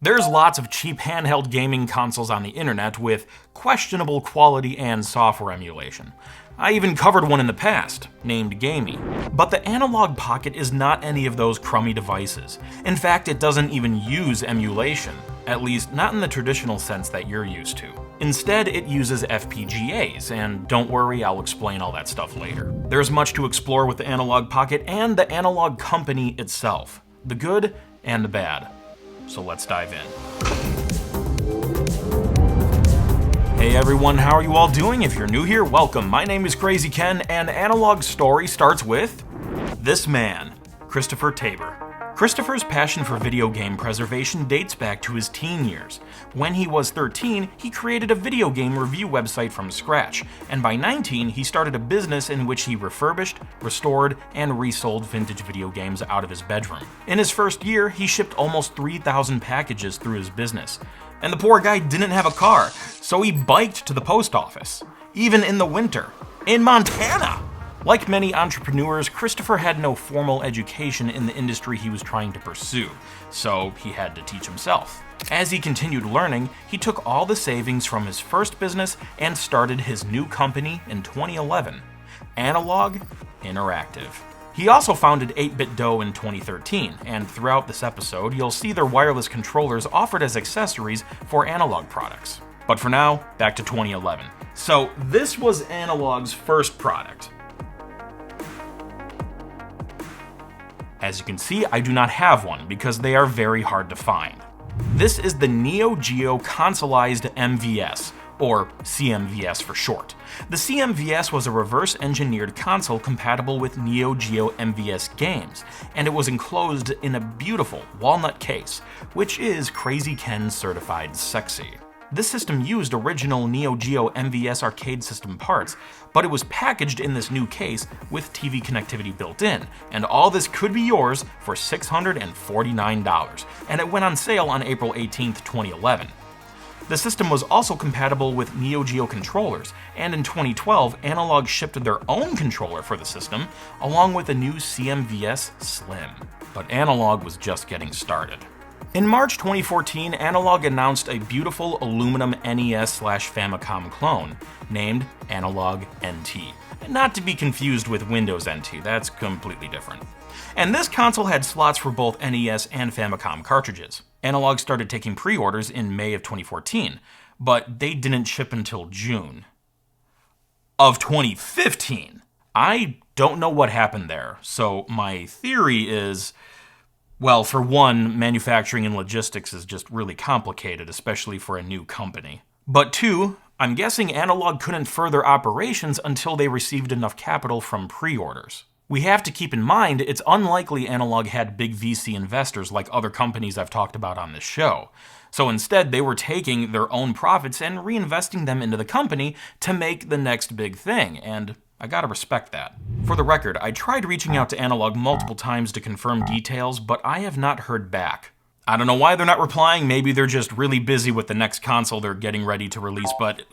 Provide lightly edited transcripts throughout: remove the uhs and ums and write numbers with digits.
There's lots of cheap handheld gaming consoles on the internet with questionable quality and software emulation. I even covered one in the past, named Gamey. But the Analogue Pocket is not any of those crummy devices. In fact, it doesn't even use emulation, at least not in the traditional sense that you're used to. Instead, it uses FPGAs, and don't worry, I'll explain all that stuff later. There's much to explore with the Analogue Pocket and the Analogue company itself, the good and the bad. So let's dive in. Hey everyone, how are you all doing? If you're new here, welcome. My name is Krazy Ken, and Analogue's story starts with this man, Christopher Tabor. Christopher's passion for video game preservation dates back to his teen years. When he was 13, he created a video game review website from scratch, and by 19, he started a business in which he refurbished, restored, and resold vintage video games out of his bedroom. In his first year, he shipped almost 3,000 packages through his business. And the poor guy didn't have a car, so he biked to the post office, even in the winter, in Montana. Like many entrepreneurs, Christopher had no formal education in the industry he was trying to pursue, so he had to teach himself. As he continued learning, he took all the savings from his first business and started his new company in 2011, Analogue Interactive. He also founded 8BitDo in 2013, and throughout this episode, you'll see their wireless controllers offered as accessories for Analogue products. But for now, back to 2011. So this was Analogue's first product. As you can see, I do not have one because they are very hard to find. This is the Neo Geo Consoleized MVS, or CMVS for short. The CMVS was a reverse-engineered console compatible with Neo Geo MVS games, and it was enclosed in a beautiful walnut case, which is Krazy Ken certified sexy. This system used original Neo Geo MVS arcade system parts, but it was packaged in this new case with TV connectivity built in, and all this could be yours for $649, and it went on sale on April 18, 2011. The system was also compatible with Neo Geo controllers, and in 2012, Analogue shipped their own controller for the system, along with a new CMVS Slim. But Analogue was just getting started. In March 2014, Analogue announced a beautiful aluminum NES/Famicom clone named Analogue NT. Not to be confused with Windows NT, that's completely different. And this console had slots for both NES and Famicom cartridges. Analogue started taking pre-orders in May of 2014, but they didn't ship until June of 2015. I don't know what happened there, so my theory is, well, for one, manufacturing and logistics is just really complicated, especially for a new company. But two, I'm guessing Analogue couldn't further operations until they received enough capital from pre-orders. We have to keep in mind it's unlikely Analogue had big VC investors like other companies I've talked about on this show. So instead, they were taking their own profits and reinvesting them into the company to make the next big thing, and I gotta respect that. For the record, I tried reaching out to Analogue multiple times to confirm details, but I have not heard back. I don't know why they're not replying, maybe they're just really busy with the next console they're getting ready to release, but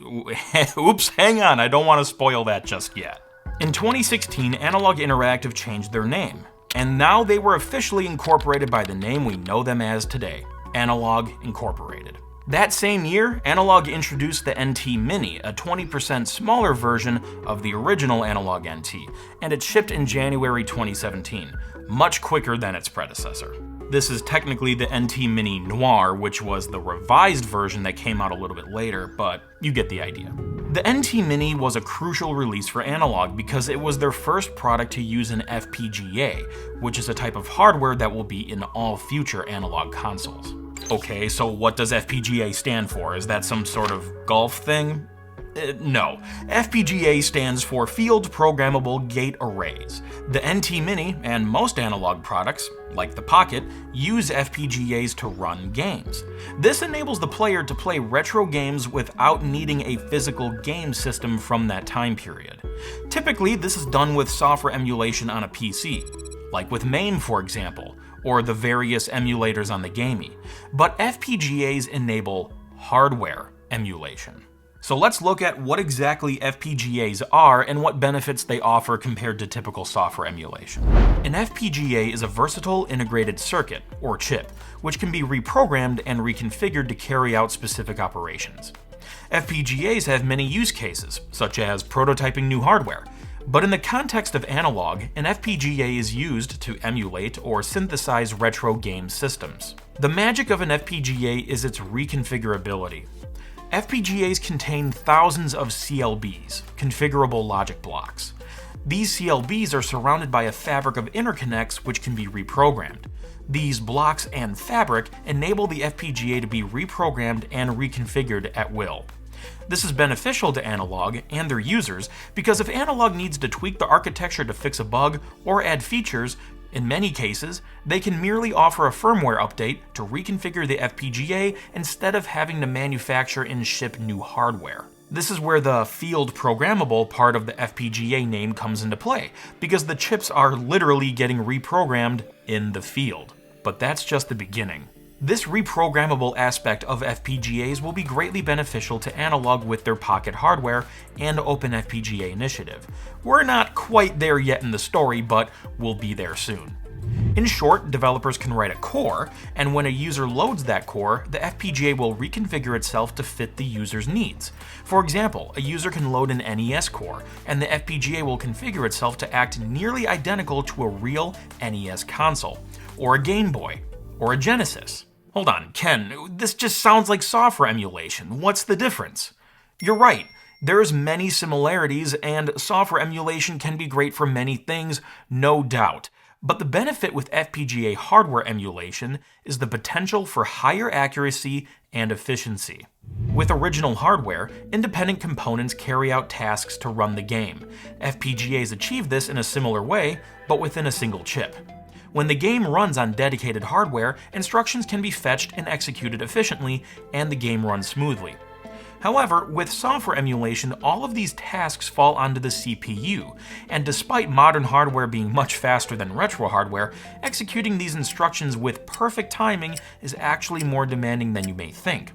oops, hang on, I don't want to spoil that just yet. In 2016, Analogue Interactive changed their name, and now they were officially incorporated by the name we know them as today, Analogue Incorporated. That same year, Analogue introduced the NT Mini, a 20% smaller version of the original Analogue NT, and it shipped in January 2017, much quicker than its predecessor. This is technically the NT Mini Noir, which was the revised version that came out a little bit later, but you get the idea. The NT Mini was a crucial release for Analogue because it was their first product to use an FPGA, which is a type of hardware that will be in all future Analogue consoles. Okay, so what does FPGA stand for? Is that some sort of golf thing? No. FPGA stands for Field Programmable Gate Arrays. The NT Mini and most Analogue products, like the Pocket, use FPGAs to run games. This enables the player to play retro games without needing a physical game system from that time period. Typically, this is done with software emulation on a PC, like with MAME, for example, or the various emulators on the Gamey. But FPGAs enable hardware emulation. So let's look at what exactly FPGAs are and what benefits they offer compared to typical software emulation. An FPGA is a versatile integrated circuit, or chip, which can be reprogrammed and reconfigured to carry out specific operations. FPGAs have many use cases, such as prototyping new hardware, but in the context of analog, an FPGA is used to emulate or synthesize retro game systems. The magic of an FPGA is its reconfigurability. FPGAs contain thousands of CLBs, configurable logic blocks. These CLBs are surrounded by a fabric of interconnects which can be reprogrammed. These blocks and fabric enable the FPGA to be reprogrammed and reconfigured at will. This is beneficial to Analogue and their users because if Analogue needs to tweak the architecture to fix a bug or add features, in many cases, they can merely offer a firmware update to reconfigure the FPGA instead of having to manufacture and ship new hardware. This is where the field programmable part of the FPGA name comes into play, because the chips are literally getting reprogrammed in the field. But that's just the beginning. This reprogrammable aspect of FPGAs will be greatly beneficial to Analogue with their Pocket hardware and openFPGA initiative. We're not quite there yet in the story, but we'll be there soon. In short, developers can write a core, and when a user loads that core, the FPGA will reconfigure itself to fit the user's needs. For example, a user can load an NES core, and the FPGA will configure itself to act nearly identical to a real NES console, or a Game Boy, or a Genesis. Hold on, Ken, this just sounds like software emulation. What's the difference? You're right. There's many similarities, and software emulation can be great for many things, no doubt. But the benefit with FPGA hardware emulation is the potential for higher accuracy and efficiency. With original hardware, independent components carry out tasks to run the game. FPGAs achieve this in a similar way, but within a single chip. When the game runs on dedicated hardware, instructions can be fetched and executed efficiently, and the game runs smoothly. However, with software emulation, all of these tasks fall onto the CPU, and despite modern hardware being much faster than retro hardware, executing these instructions with perfect timing is actually more demanding than you may think.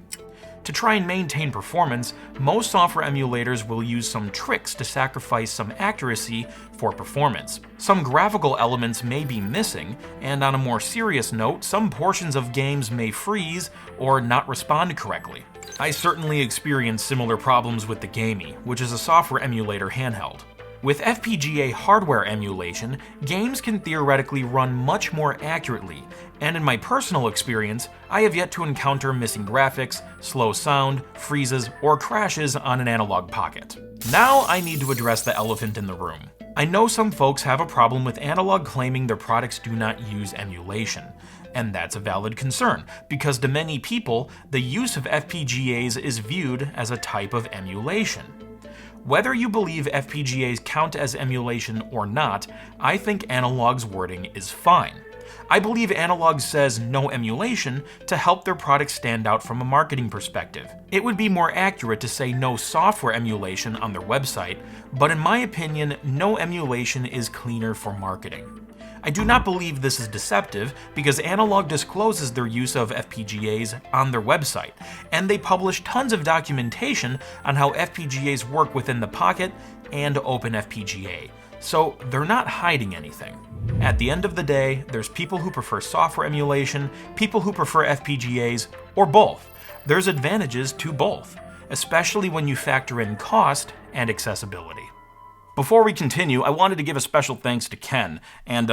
To try and maintain performance, most software emulators will use some tricks to sacrifice some accuracy for performance. Some graphical elements may be missing, and on a more serious note, some portions of games may freeze or not respond correctly. I certainly experienced similar problems with the Gamey, which is a software emulator handheld. With FPGA hardware emulation, games can theoretically run much more accurately, and in my personal experience, I have yet to encounter missing graphics, slow sound, freezes, or crashes on an Analogue Pocket. Now I need to address the elephant in the room. I know some folks have a problem with Analogue claiming their products do not use emulation. And that's a valid concern, because to many people, the use of FPGAs is viewed as a type of emulation. Whether you believe FPGAs count as emulation or not, I think Analogue's wording is fine. I believe Analogue says no emulation to help their product stand out from a marketing perspective. It would be more accurate to say no software emulation on their website, but in my opinion, no emulation is cleaner for marketing. I do not believe this is deceptive because Analogue discloses their use of FPGAs on their website, and they publish tons of documentation on how FPGAs work within the Pocket and openFPGA, so they're not hiding anything. At the end of the day, there's people who prefer software emulation, people who prefer FPGAs, or both. There's advantages to both, especially when you factor in cost and accessibility. Before we continue, I wanted to give a special thanks to Ken, and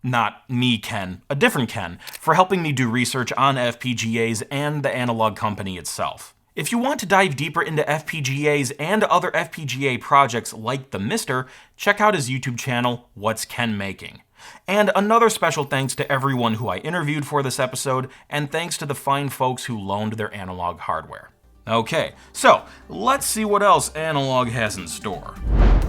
not me Ken, a different Ken, for helping me do research on FPGAs and the Analogue company itself. If you want to dive deeper into FPGAs and other FPGA projects like the Mister, check out his YouTube channel, What's Ken Making. And another special thanks to everyone who I interviewed for this episode, and thanks to the fine folks who loaned their Analogue hardware. Okay, so let's see what else Analogue has in store.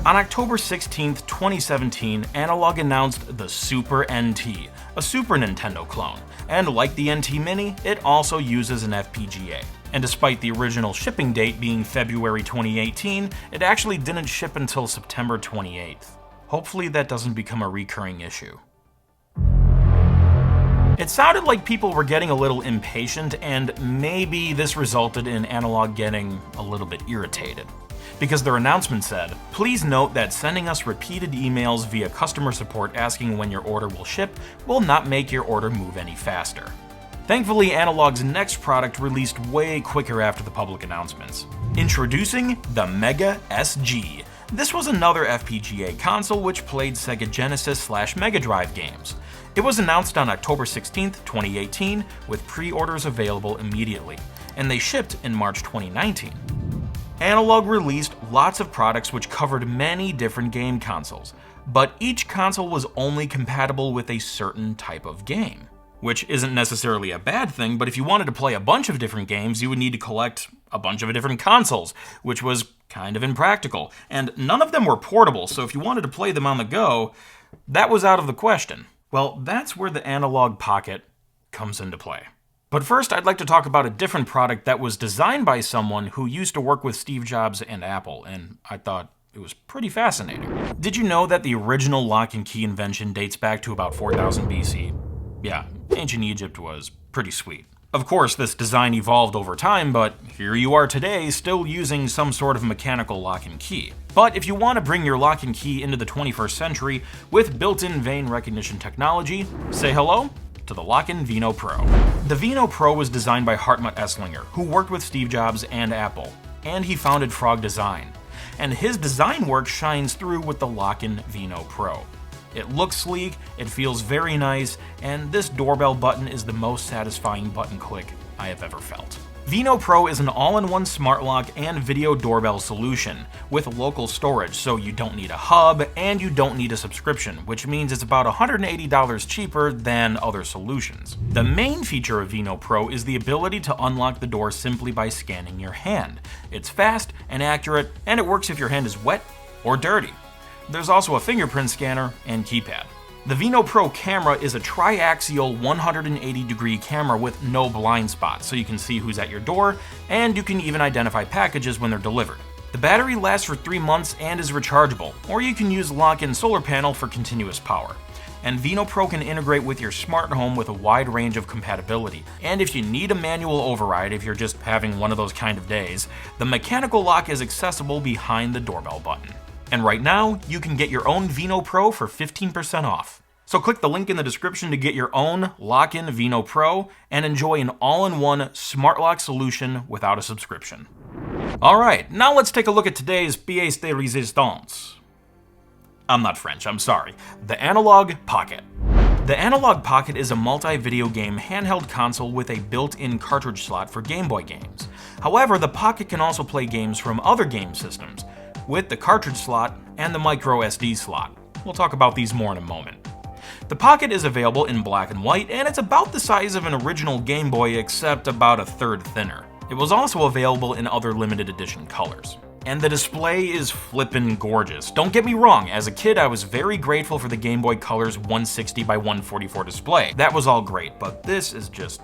On October 16th, 2017, Analogue announced the Super NT, a Super Nintendo clone, and like the NT Mini, it also uses an FPGA. And despite the original shipping date being February 2018, it actually didn't ship until September 28th. Hopefully that doesn't become a recurring issue. It sounded like people were getting a little impatient, and maybe this resulted in Analogue getting a little bit irritated. Because their announcement said, "Please note that sending us repeated emails via customer support asking when your order will ship will not make your order move any faster." Thankfully, Analogue's next product released way quicker after the public announcements. Introducing the Mega SG. This was another FPGA console which played Sega Genesis/Mega Drive games. It was announced on October 16th, 2018, with pre-orders available immediately, and they shipped in March 2019. Analogue released lots of products which covered many different game consoles, but each console was only compatible with a certain type of game. Which isn't necessarily a bad thing, but if you wanted to play a bunch of different games, you would need to collect a bunch of different consoles, which was kind of impractical. And none of them were portable, so if you wanted to play them on the go, that was out of the question. Well, that's where the Analogue Pocket comes into play. But first, I'd like to talk about a different product that was designed by someone who used to work with Steve Jobs and Apple, and I thought it was pretty fascinating. Did you know that the original lock and key invention dates back to about 4000 BC? Yeah, ancient Egypt was pretty sweet. Of course, this design evolved over time, but here you are today still using some sort of mechanical lock and key. But if you want to bring your lock and key into the 21st century with built-in vein recognition technology, say hello to the Lockin Vino Pro. The Vino Pro was designed by Hartmut Esslinger, who worked with Steve Jobs and Apple, and he founded Frog Design. And his design work shines through with the Lockin Vino Pro. It looks sleek, it feels very nice, and this doorbell button is the most satisfying button click I have ever felt. Vino Pro is an all-in-one smart lock and video doorbell solution with local storage, so you don't need a hub and you don't need a subscription, which means it's about $180 cheaper than other solutions. The main feature of Vino Pro is the ability to unlock the door simply by scanning your hand. It's fast and accurate, and it works if your hand is wet or dirty. There's also a fingerprint scanner and keypad. The Vino Pro camera is a triaxial 180-degree camera with no blind spots, so you can see who's at your door, and you can even identify packages when they're delivered. The battery lasts for 3 months and is rechargeable, or you can use Lockin solar panel for continuous power. And Vino Pro can integrate with your smart home with a wide range of compatibility. And if you need a manual override, if you're just having one of those kind of days, the mechanical lock is accessible behind the doorbell button. And right now, you can get your own Vino Pro for 15% off. So click the link in the description to get your own Lockin Vino Pro and enjoy an all-in-one smart lock solution without a subscription. Alright, now let's take a look at today's pièce de résistance. I'm not French, I'm sorry. The Analogue Pocket. The Analogue Pocket is a multi-video game handheld console with a built-in cartridge slot for Game Boy games. However, the Pocket can also play games from other game systems, with the cartridge slot and the micro SD slot. We'll talk about these more in a moment. The Pocket is available in black and white, and it's about the size of an original Game Boy except about a third thinner. It was also available in other limited edition colors. And the display is flippin' gorgeous. Don't get me wrong, as a kid I was very grateful for the Game Boy Color's 160 by 144 display. That was all great, but this is just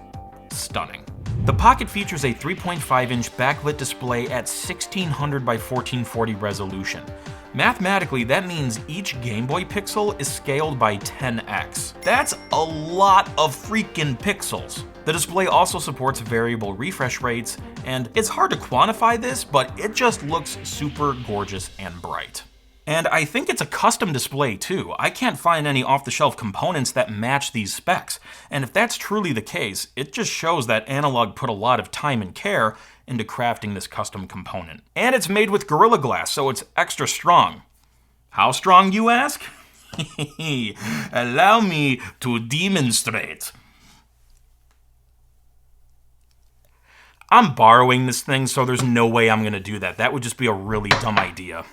stunning. The Pocket features a 3.5-inch backlit display at 1600 by 1440 resolution. Mathematically, that means each Game Boy pixel is scaled by 10x. That's a lot of freaking pixels. The display also supports variable refresh rates, and it's hard to quantify this, but it just looks super gorgeous and bright. And I think it's a custom display too. I can't find any off-the-shelf components that match these specs. And if that's truly the case, it just shows that Analogue put a lot of time and care into crafting this custom component. And it's made with Gorilla Glass, so it's extra strong. How strong, you ask? Allow me to demonstrate. I'm borrowing this thing, so there's no way I'm gonna do that. That would just be a really dumb idea.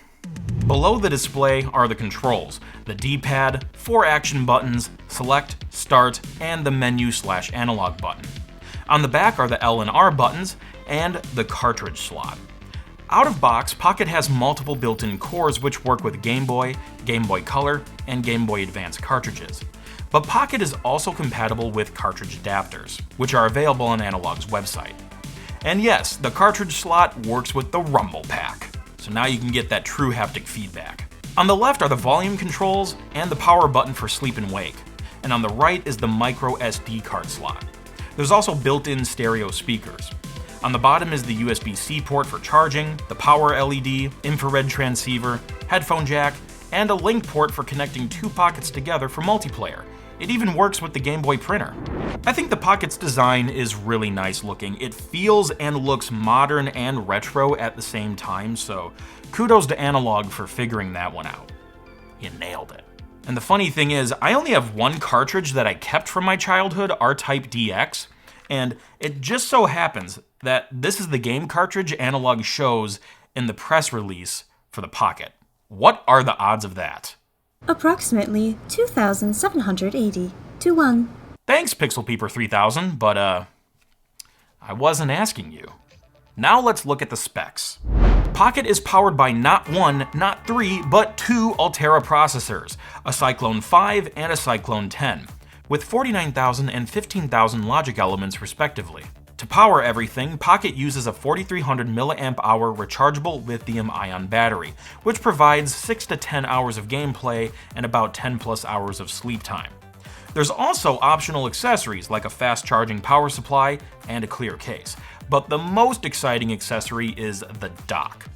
Below the display are the controls, the D-pad, 4 action buttons, select, start, and the menu/analog button. On the back are the L and R buttons, and the cartridge slot. Out of box, Pocket has multiple built-in cores which work with Game Boy, Game Boy Color, and Game Boy Advance cartridges. But Pocket is also compatible with cartridge adapters, which are available on Analogue's website. And yes, the cartridge slot works with the Rumble Pack, so now you can get that true haptic feedback. On the left are the volume controls and the power button for sleep and wake. and on the right is the micro SD card slot. There's also built-in stereo speakers. On the bottom is the USB-C port for charging, the power LED, infrared transceiver, headphone jack, and a link port for connecting two Pockets together for multiplayer. It even works with the Game Boy printer. I think the Pocket's design is really nice looking. It feels and looks modern and retro at the same time, so kudos to Analogue for figuring that one out. You nailed it. And the funny thing is, I only have one cartridge that I kept from my childhood, R-Type DX, and it just so happens that this is the game cartridge Analogue shows in the press release for the Pocket. What are the odds of that? Approximately 2,780 to 1. Thanks, Pixel Peeper 3000, but I wasn't asking you. Now let's look at the specs. Pocket is powered by not one, not three, but two Altera processors, a Cyclone 5 and a Cyclone 10, with 49,000 and 15,000 logic elements respectively. To power everything, Pocket uses a 4300 mAh rechargeable lithium-ion battery, which provides 6 to 10 hours of gameplay and about 10 plus hours of sleep time. There's also optional accessories like a fast-charging power supply and a clear case, but the most exciting accessory is the dock.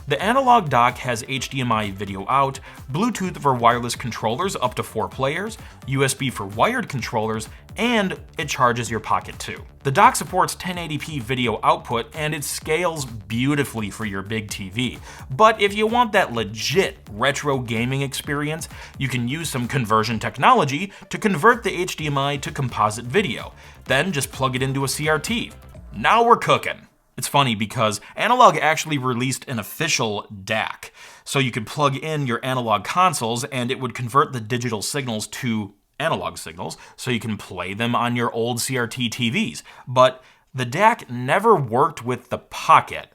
The Analogue dock has HDMI video out, Bluetooth for wireless controllers up to 4 players, USB for wired controllers, and it charges your Pocket too. The dock supports 1080p video output and it scales beautifully for your big TV. But if you want that legit retro gaming experience, you can use some conversion technology to convert the HDMI to composite video. Then just plug it into a CRT. Now we're cooking. It's funny because Analogue actually released an official DAC, so you could plug in your analog consoles and it would convert the digital signals to analog signals so you can play them on your old CRT TVs. But the DAC never worked with the Pocket.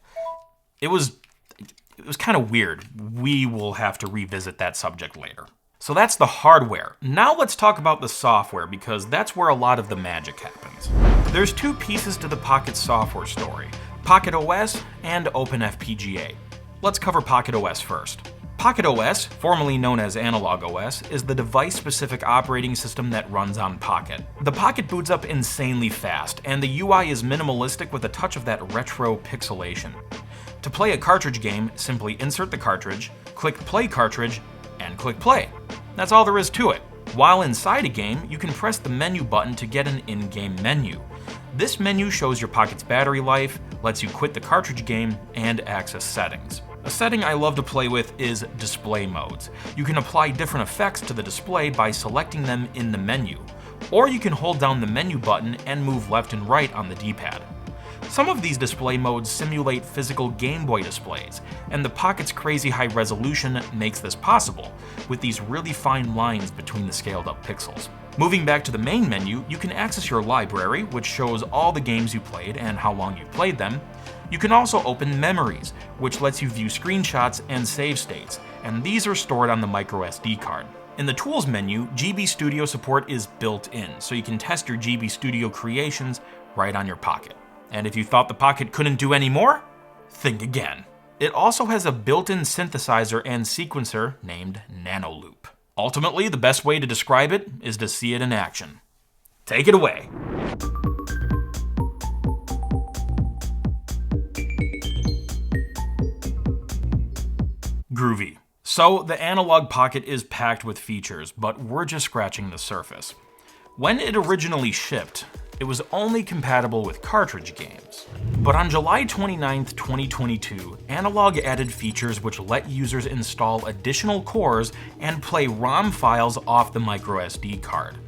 It was kind of weird. We will have to revisit that subject later. So that's the hardware. Now let's talk about the software because that's where a lot of the magic happens. There's two pieces to the Pocket software story. Pocket OS and openFPGA. Let's cover Pocket OS first. Pocket OS, formerly known as Analogue OS, is the device-specific operating system that runs on Pocket. The Pocket boots up insanely fast, and the UI is minimalistic with a touch of that retro pixelation. To play a cartridge game, simply insert the cartridge, click Play Cartridge, and click Play. That's all there is to it. While inside a game, you can press the menu button to get an in-game menu. This menu shows your Pocket's battery life, lets you quit the cartridge game, and access settings. A setting I love to play with is display modes. You can apply different effects to the display by selecting them in the menu, or you can hold down the menu button and move left and right on the D-pad. Some of these display modes simulate physical Game Boy displays, and the Pocket's crazy high resolution makes this possible, with these really fine lines between the scaled up pixels. Moving back to the main menu, you can access your library, which shows all the games you played and how long you played them. You can also open Memories, which lets you view screenshots and save states, and these are stored on the microSD card. In the Tools menu, GB Studio support is built in, so you can test your GB Studio creations right on your Pocket. And if you thought the Pocket couldn't do any more, think again. It also has a built-in synthesizer and sequencer named Nanoloop. Ultimately, the best way to describe it is to see it in action. Take it away. Groovy. So, the Analogue Pocket is packed with features, but we're just scratching the surface. When it originally shipped, it was only compatible with cartridge games. But on July 29, 2022, Analogue added features which let users install additional cores and play ROM files off the microSD card.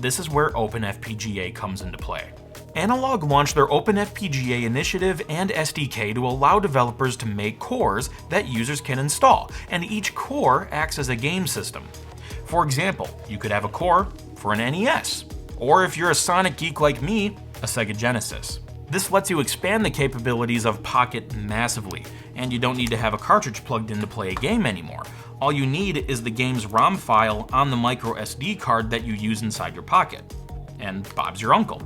This is where openFPGA comes into play. Analogue launched their openFPGA initiative and SDK to allow developers to make cores that users can install, and each core acts as a game system. For example, you could have a core for an NES, or if you're a Sonic geek like me, a Sega Genesis. This lets you expand the capabilities of Pocket massively, and you don't need to have a cartridge plugged in to play a game anymore. All you need is the game's ROM file on the microSD card that you use inside your Pocket. And Bob's your uncle.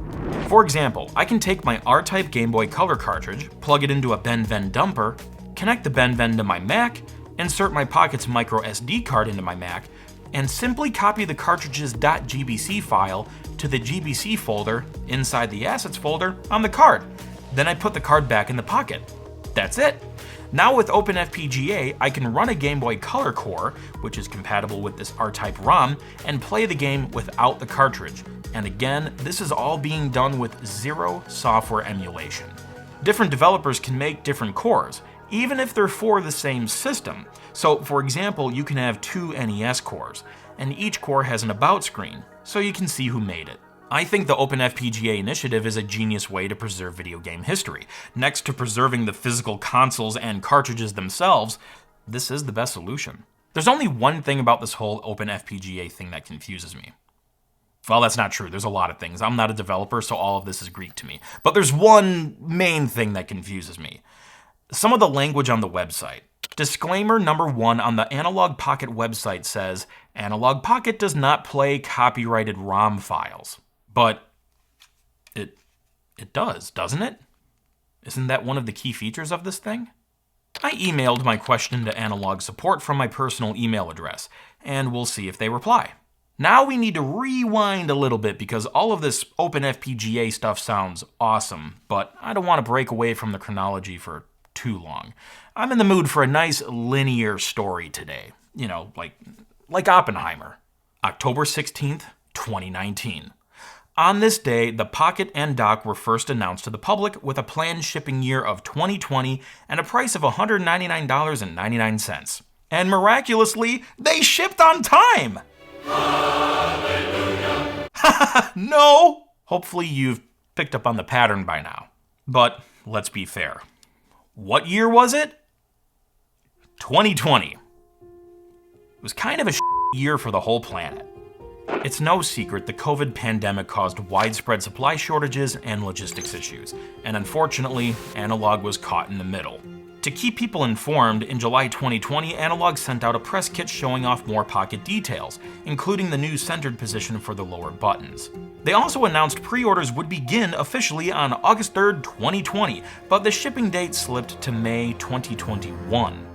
For example, I can take my R-Type Game Boy Color cartridge, plug it into a BenVen dumper, connect the BenVen to my Mac, insert my Pocket's microSD card into my Mac, and simply copy the cartridge's .gbc file to the gbc folder inside the assets folder on the card. Then I put the card back in the pocket. That's it. Now with openFPGA, I can run a Game Boy Color core, which is compatible with this R-Type ROM, and play the game without the cartridge. And again, this is all being done with zero software emulation. Different developers can make different cores, even if they're for the same system. So for example, you can have 2 NES cores, and each core has an about screen, so you can see who made it. I think the openFPGA initiative is a genius way to preserve video game history. Next to preserving the physical consoles and cartridges themselves, this is the best solution. There's only one thing about this whole openFPGA thing that confuses me. Well, that's not true. There's a lot of things. I'm not a developer, so all of this is Greek to me. But there's one main thing that confuses me. Some of the language on the website. Disclaimer number 1 on the Analogue Pocket website says, Analogue Pocket does not play copyrighted ROM files. But it does, doesn't it? Isn't that one of the key features of this thing? I emailed my question to Analogue support from my personal email address, and we'll see if they reply. Now we need to rewind a little bit because all of this openFPGA stuff sounds awesome, but I don't want to break away from the chronology for too long. I'm in the mood for a nice linear story today. You know, like Oppenheimer. October 16th, 2019. On this day, the Pocket and Dock were first announced to the public with a planned shipping year of 2020 and a price of $199.99. And miraculously, they shipped on time! Hallelujah! No! Hopefully you've picked up on the pattern by now. But let's be fair. What year was it? 2020. It was kind of a year for the whole planet. It's no secret the COVID pandemic caused widespread supply shortages and logistics issues, and unfortunately, Analogue was caught in the middle. To keep people informed, in July 2020, Analogue sent out a press kit showing off more Pocket details, including the new centered position for the lower buttons. They also announced pre-orders would begin officially on August 3rd, 2020, but the shipping date slipped to May 2021.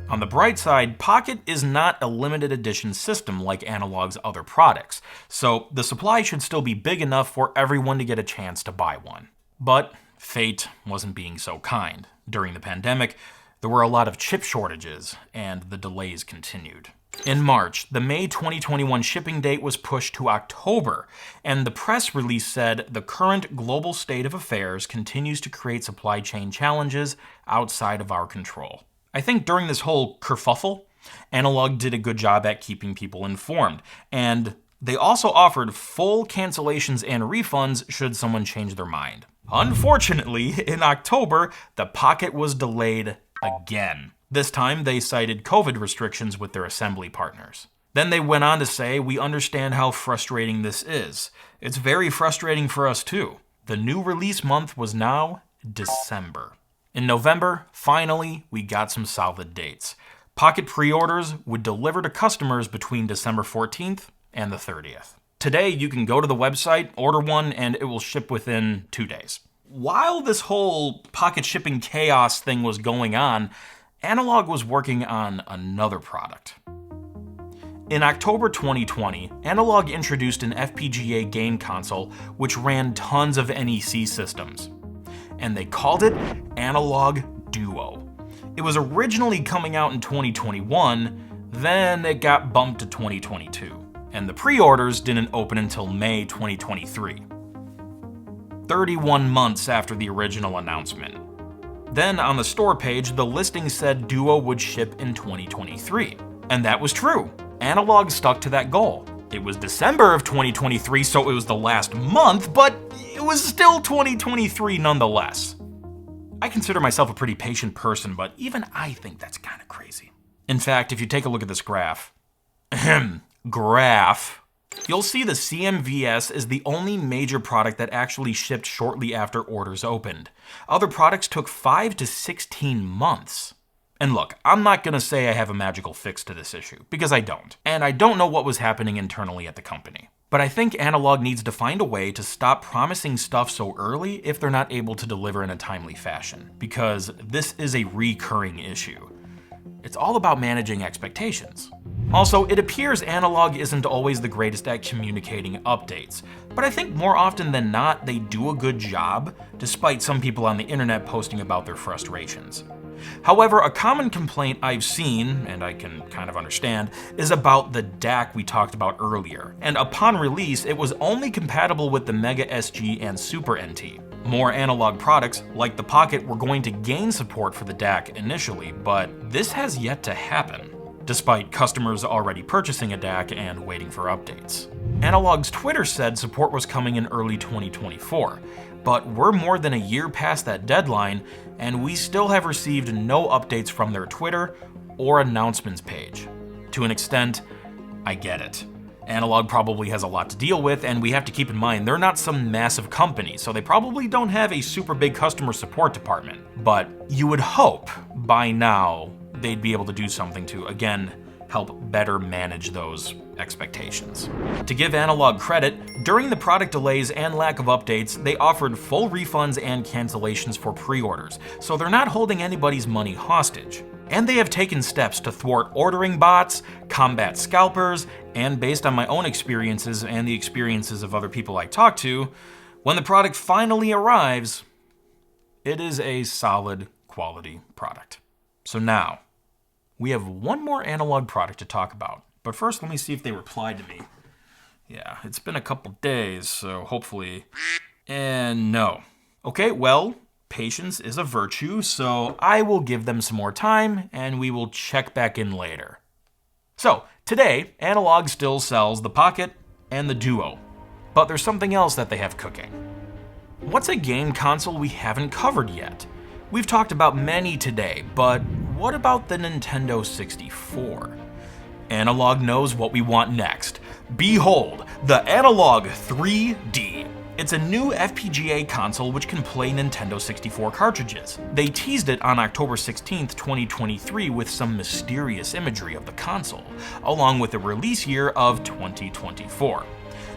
On the bright side, Pocket is not a limited edition system like Analogue's other products, so the supply should still be big enough for everyone to get a chance to buy one. But fate wasn't being so kind. During the pandemic, there were a lot of chip shortages, and the delays continued. In March, the May 2021 shipping date was pushed to October, and the press release said the current global state of affairs continues to create supply chain challenges outside of our control. I think during this whole kerfuffle, Analogue did a good job at keeping people informed, and they also offered full cancellations and refunds should someone change their mind. Unfortunately, in October, the Pocket was delayed again. This time, they cited COVID restrictions with their assembly partners. Then they went on to say, "We understand how frustrating this is. It's very frustrating for us too." The new release month was now December. In November, finally, we got some solid dates. Pocket pre-orders would deliver to customers between December 14th and the 30th. Today, you can go to the website, order one, and it will ship within 2 days. While this whole Pocket shipping chaos thing was going on, Analogue was working on another product. In October 2020, Analogue introduced an FPGA game console which ran tons of NEC systems. And they called it Analogue Duo. It was originally coming out in 2021, then it got bumped to 2022, and the pre-orders didn't open until May 2023. 31 months after the original announcement. Then on the store page, the listing said Duo would ship in 2023. And that was true. Analogue stuck to that goal. It was December of 2023, so it was the last month, but it was still 2023 nonetheless. I consider myself a pretty patient person, but even I think that's kind of crazy. In fact, if you take a look at this graph, you'll see the CMVS is the only major product that actually shipped shortly after orders opened. Other products took 5 to 16 months. And look, I'm not going to say I have a magical fix to this issue, because I don't. And I don't know what was happening internally at the company. But I think Analogue needs to find a way to stop promising stuff so early if they're not able to deliver in a timely fashion, because this is a recurring issue. It's all about managing expectations. Also, it appears Analogue isn't always the greatest at communicating updates, but I think more often than not, they do a good job, despite some people on the internet posting about their frustrations. However, a common complaint I've seen, and I can kind of understand, is about the DAC we talked about earlier, and upon release, it was only compatible with the Mega SG and Super NT. More analog products, like the Pocket, were going to gain support for the DAC initially, but this has yet to happen, despite customers already purchasing a DAC and waiting for updates. Analogue's Twitter said support was coming in early 2024, but we're more than a year past that deadline, and we still have received no updates from their Twitter or announcements page. To an extent, I get it. Analogue probably has a lot to deal with, and we have to keep in mind they're not some massive company, so they probably don't have a super big customer support department. But you would hope by now they'd be able to do something to, again, help better manage those expectations. To give Analogue credit, during the product delays and lack of updates, they offered full refunds and cancellations for pre-orders, so they're not holding anybody's money hostage. And they have taken steps to thwart ordering bots, combat scalpers, and based on my own experiences and the experiences of other people I talk to, when the product finally arrives, it is a solid quality product. So now, we have one more Analogue product to talk about, but first let me see if they replied to me. Yeah, it's been a couple days, so hopefully... And no. Okay, well, patience is a virtue, so I will give them some more time, and we will check back in later. So, today, Analogue still sells the Pocket and the Duo, but there's something else that they have cooking. What's a game console we haven't covered yet? We've talked about many today, but what about the Nintendo 64? Analogue knows what we want next. Behold, the Analogue 3D. It's a new FPGA console which can play Nintendo 64 cartridges. They teased it on October 16th, 2023 with some mysterious imagery of the console, along with a release year of 2024.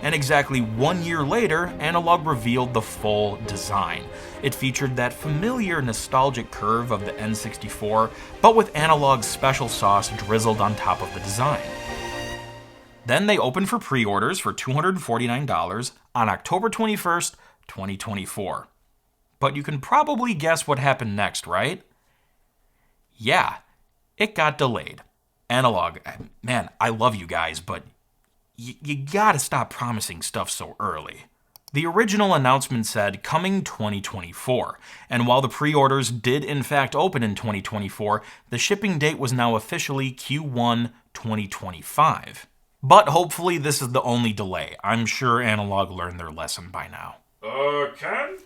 And exactly 1 year later, Analogue revealed the full design. It featured that familiar nostalgic curve of the N64, but with Analogue's special sauce drizzled on top of the design. Then they opened for pre-orders for $249 on October 21st, 2024. But you can probably guess what happened next, right? Yeah, it got delayed. Analogue, man, I love you guys, but you gotta stop promising stuff so early. The original announcement said coming 2024, and while the pre-orders did in fact open in 2024, the shipping date was now officially Q1 2025. But hopefully this is the only delay. I'm sure Analogue learned their lesson by now. Ken?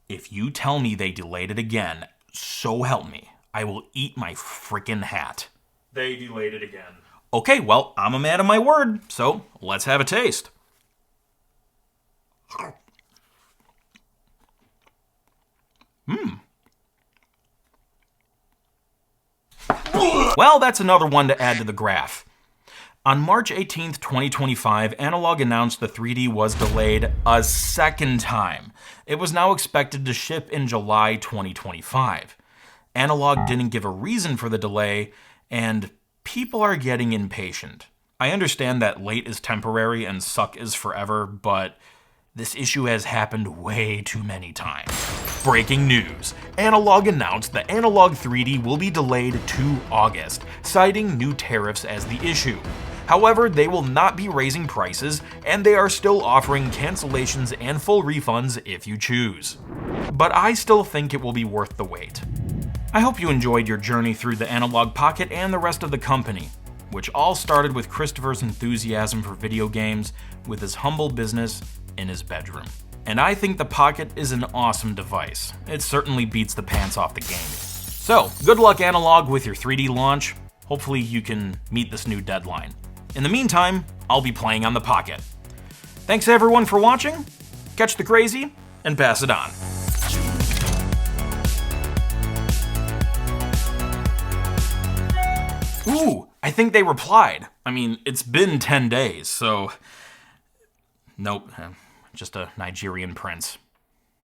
If you tell me they delayed it again, so help me, I will eat my frickin' hat. They delayed it again. Okay, well, I'm a man of my word, so let's have a taste. Well, that's another one to add to the graph. On March 18th, 2025, Analogue announced the 3D was delayed a second time. It was now expected to ship in July 2025. Analogue didn't give a reason for the delay, and people are getting impatient. I understand that late is temporary and suck is forever, but this issue has happened way too many times. Breaking news. Analogue announced the Analogue 3D will be delayed to August, citing new tariffs as the issue. However, they will not be raising prices, and they are still offering cancellations and full refunds if you choose. But I still think it will be worth the wait. I hope you enjoyed your journey through the Analogue Pocket and the rest of the company, which all started with Christopher's enthusiasm for video games with his humble business in his bedroom. And I think the Pocket is an awesome device. It certainly beats the pants off the game. So, good luck Analogue with your 3D launch. Hopefully you can meet this new deadline. In the meantime, I'll be playing on the Pocket. Thanks everyone for watching. Catch the Krazy and pass it on. Ooh, I think they replied. I mean, it's been 10 days, so... Nope, just a Nigerian prince.